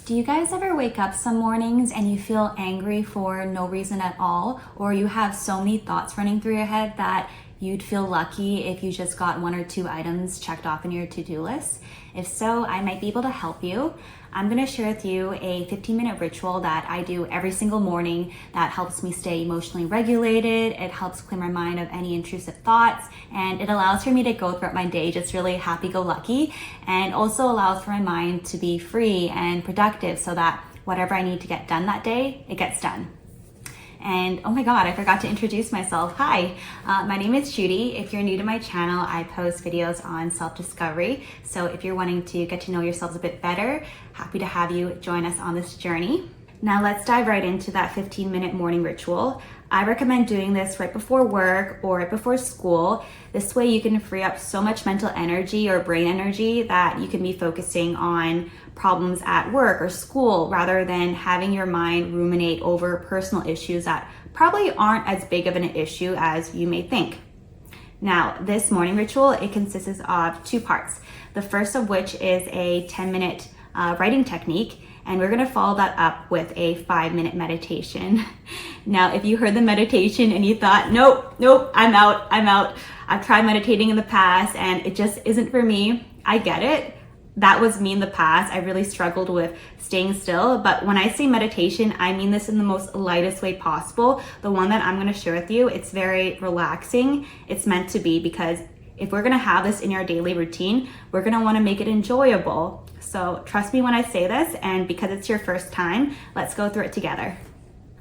Do you guys ever wake up some mornings and you feel angry for no reason at all? Or you have so many thoughts running through your head that you'd feel lucky if you just got 1 or 2 items checked off in your to-do list? If so, I might be able to help you. I'm gonna share with you a 15-minute ritual that I do every single morning that helps me stay emotionally regulated. It helps clear my mind of any intrusive thoughts, and it allows for me to go throughout my day just really happy-go-lucky, and also allows for my mind to be free and productive so that whatever I need to get done that day, it gets done. And oh my God, I forgot to introduce myself. Hi, my name is Judy. If you're new to my channel, I post videos on self-discovery. So if you're wanting to get to know yourselves a bit better, happy to have you join us on this journey. Now let's dive right into that 15-minute morning ritual. I recommend doing this right before work or right before school. This way you can free up so much mental energy or brain energy that you can be focusing on problems at work or school rather than having your mind ruminate over personal issues that probably aren't as big of an issue as you may think. Now, this morning ritual, it consists of 2 parts. The first of which is a 10-minute writing technique, and we're gonna follow that up with a 5-minute meditation. Now, if you heard the meditation and you thought, nope, I'm out. I've tried meditating in the past and it just isn't for me, I get it. That was me in the past. I really struggled with staying still, but when I say meditation, I mean this in the most lightest way possible. The one that I'm gonna share with you, it's very relaxing. It's meant to be, because if we're gonna have this in your daily routine, we're gonna wanna make it enjoyable. So trust me when I say this, and because it's your first time, let's go through it together.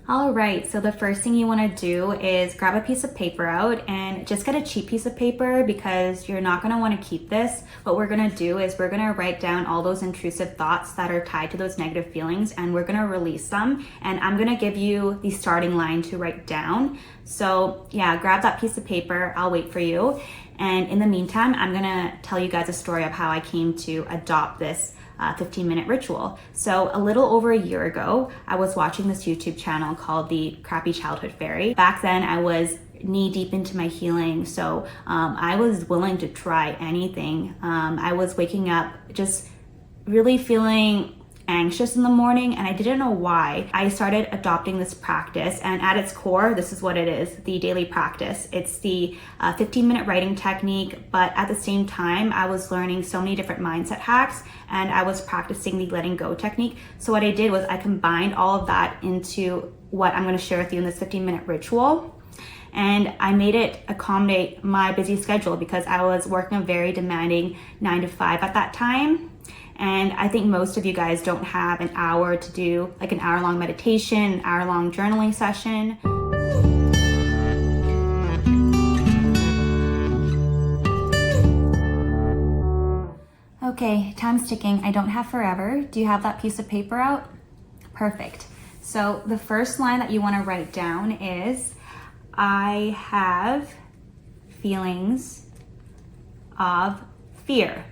All right, so the first thing you wanna do is grab a piece of paper out and just get a cheap piece of paper, because you're not gonna wanna keep this. What we're gonna do is we're gonna write down all those intrusive thoughts that are tied to those negative feelings, and we're gonna release them. And I'm gonna give you the starting line to write down. So yeah, grab that piece of paper, I'll wait for you. And in the meantime, I'm gonna tell you guys a story of how I came to adopt this 15-minute ritual. So a little over a year ago, I was watching this YouTube channel called the Crappy Childhood Fairy. Back then I was knee deep into my healing, so I was willing to try anything. I was waking up just really feeling anxious in the morning, and I didn't know why. I started adopting this practice, and at its core, this is what it is, the daily practice. It's the 15-minute writing technique, but at the same time, I was learning so many different mindset hacks, and I was practicing the letting go technique. So what I did was I combined all of that into what I'm gonna share with you in this 15-minute ritual. And I made it accommodate my busy schedule, because I was working a very demanding 9 to 5 at that time. And I think most of you guys don't have an hour to do like an hour-long meditation, an hour-long journaling session. Okay, time's ticking. I don't have forever. Do you have that piece of paper out? Perfect. So the first line that you want to write down is, I have feelings of fear,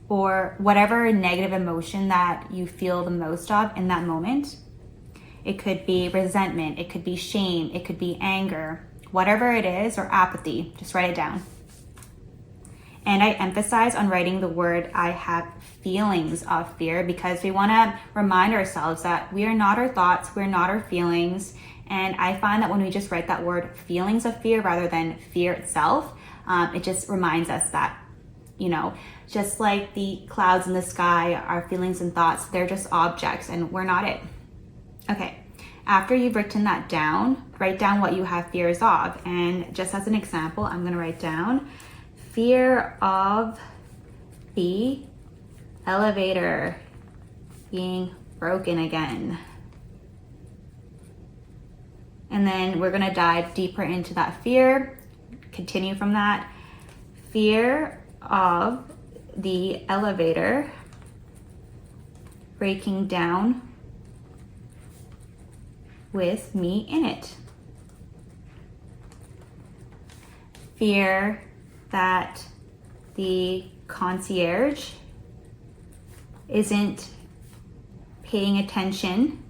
or whatever negative emotion that you feel the most of in that moment. It could be resentment, it could be shame, it could be anger, whatever it is, or apathy, just write it down. And I emphasize on writing the word I have feelings of fear, because we wanna remind ourselves that we are not our thoughts, we're not our feelings. And I find that when we just write that word feelings of fear rather than fear itself, it just reminds us that, you know, just like the clouds in the sky, our feelings and thoughts, they're just objects and we're not it. Okay, after you've written that down, write down what you have fears of. And just as an example, I'm gonna write down fear of the elevator being broken again. And then we're gonna dive deeper into that fear, continue from that. Fear of the elevator breaking down with me in it. Fear that the concierge isn't paying attention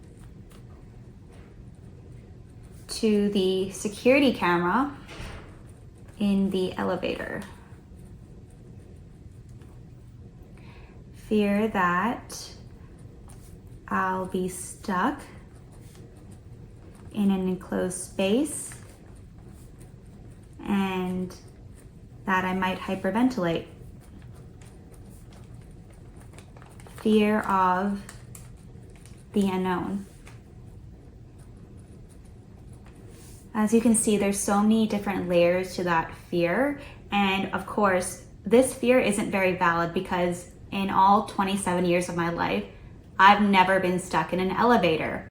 to the security camera in the elevator. Fear that I'll be stuck in an enclosed space and that I might hyperventilate. Fear of the unknown. As you can see, there's so many different layers to that fear. And of course, this fear isn't very valid because in all 27 years of my life, I've never been stuck in an elevator.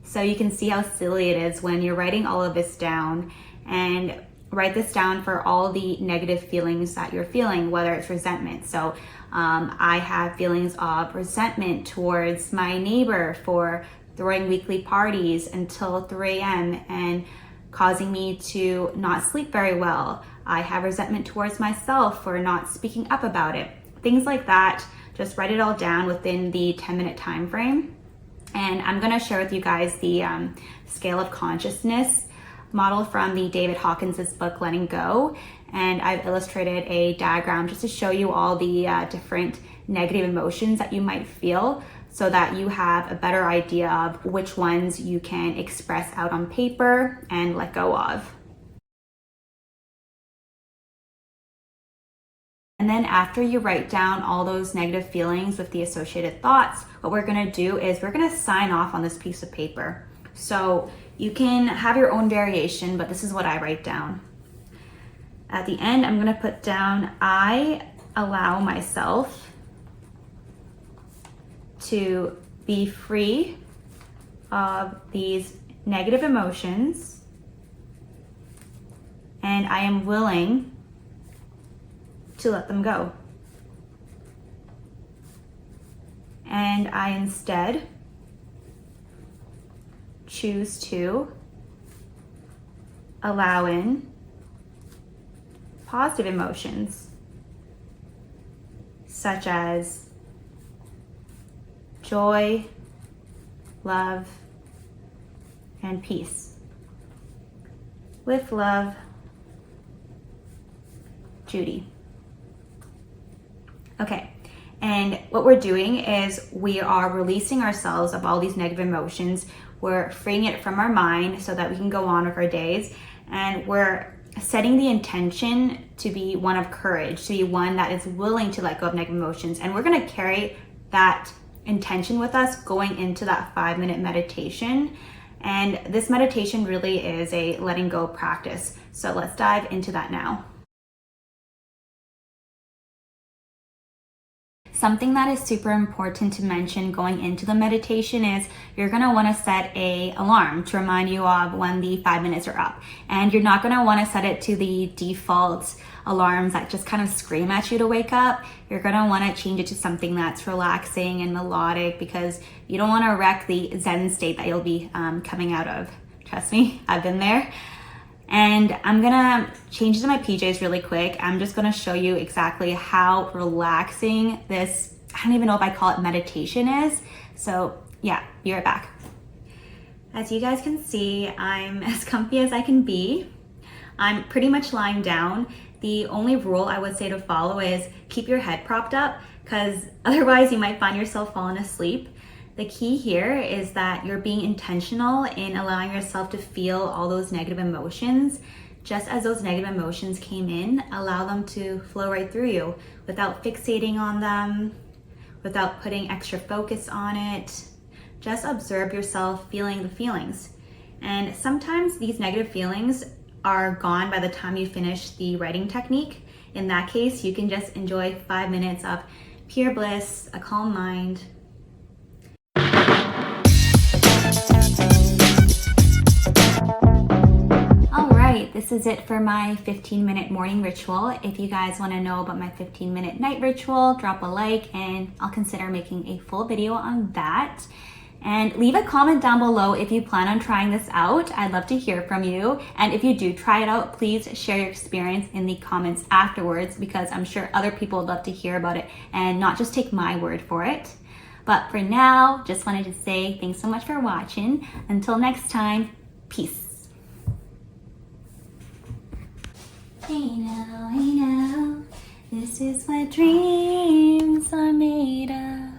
So you can see how silly it is when you're writing all of this down, and write this down for all the negative feelings that you're feeling, whether it's resentment. So I have feelings of resentment towards my neighbor for throwing weekly parties until 3 a.m. and causing me to not sleep very well. I have resentment towards myself for not speaking up about it. Things like that. Just write it all down within the 10-minute time frame. And I'm gonna share with you guys the scale of consciousness model from the David Hawkins' book, Letting Go. And I've illustrated a diagram just to show you all the different negative emotions that you might feel, so that you have a better idea of which ones you can express out on paper and let go of. And then after you write down all those negative feelings with the associated thoughts, what we're gonna do is we're gonna sign off on this piece of paper. So you can have your own variation, but this is what I write down. At the end, I'm gonna put down, I allow myself to be free of these negative emotions, and I am willing to let them go. And I instead choose to allow in positive emotions, such as joy, love, and peace. With love, Judy. Okay, and what we're doing is we are releasing ourselves of all these negative emotions. We're freeing it from our mind so that we can go on with our days, and we're setting the intention to be one of courage, to be one that is willing to let go of negative emotions. And we're gonna carry that intention with us going into that 5-minute meditation. And this meditation really is a letting go practice. So let's dive into that now. Something that is super important to mention going into the meditation is you're gonna wanna set an alarm to remind you of when the 5 minutes are up. And you're not gonna wanna set it to the default alarms that just kind of scream at you to wake up. You're gonna wanna change it to something that's relaxing and melodic, because you don't wanna wreck the Zen state that you'll be coming out of. Trust me, I've been there. And I'm gonna change to my PJs really quick. I'm just gonna show you exactly how relaxing this, I don't even know if I call it meditation is. So yeah, be right back. As you guys can see, I'm as comfy as I can be. I'm pretty much lying down. The only rule I would say to follow is keep your head propped up, because otherwise you might find yourself falling asleep. The key here is that you're being intentional in allowing yourself to feel all those negative emotions. Just as those negative emotions came in, allow them to flow right through you without fixating on them, without putting extra focus on it. Just observe yourself feeling the feelings. And sometimes these negative feelings are gone by the time you finish the writing technique. In that case, you can just enjoy 5 minutes of pure bliss, a calm mind. This is it for my 15-minute morning ritual. If you guys want to know about my 15-minute night ritual, drop a like and I'll consider making a full video on that. And leave a comment down below if you plan on trying this out. I'd love to hear from you. And if you do try it out, please share your experience in the comments afterwards, because I'm sure other people would love to hear about it and not just take my word for it. But for now, just wanted to say thanks so much for watching. Until next time, peace. Hey now, this is what dreams Danica.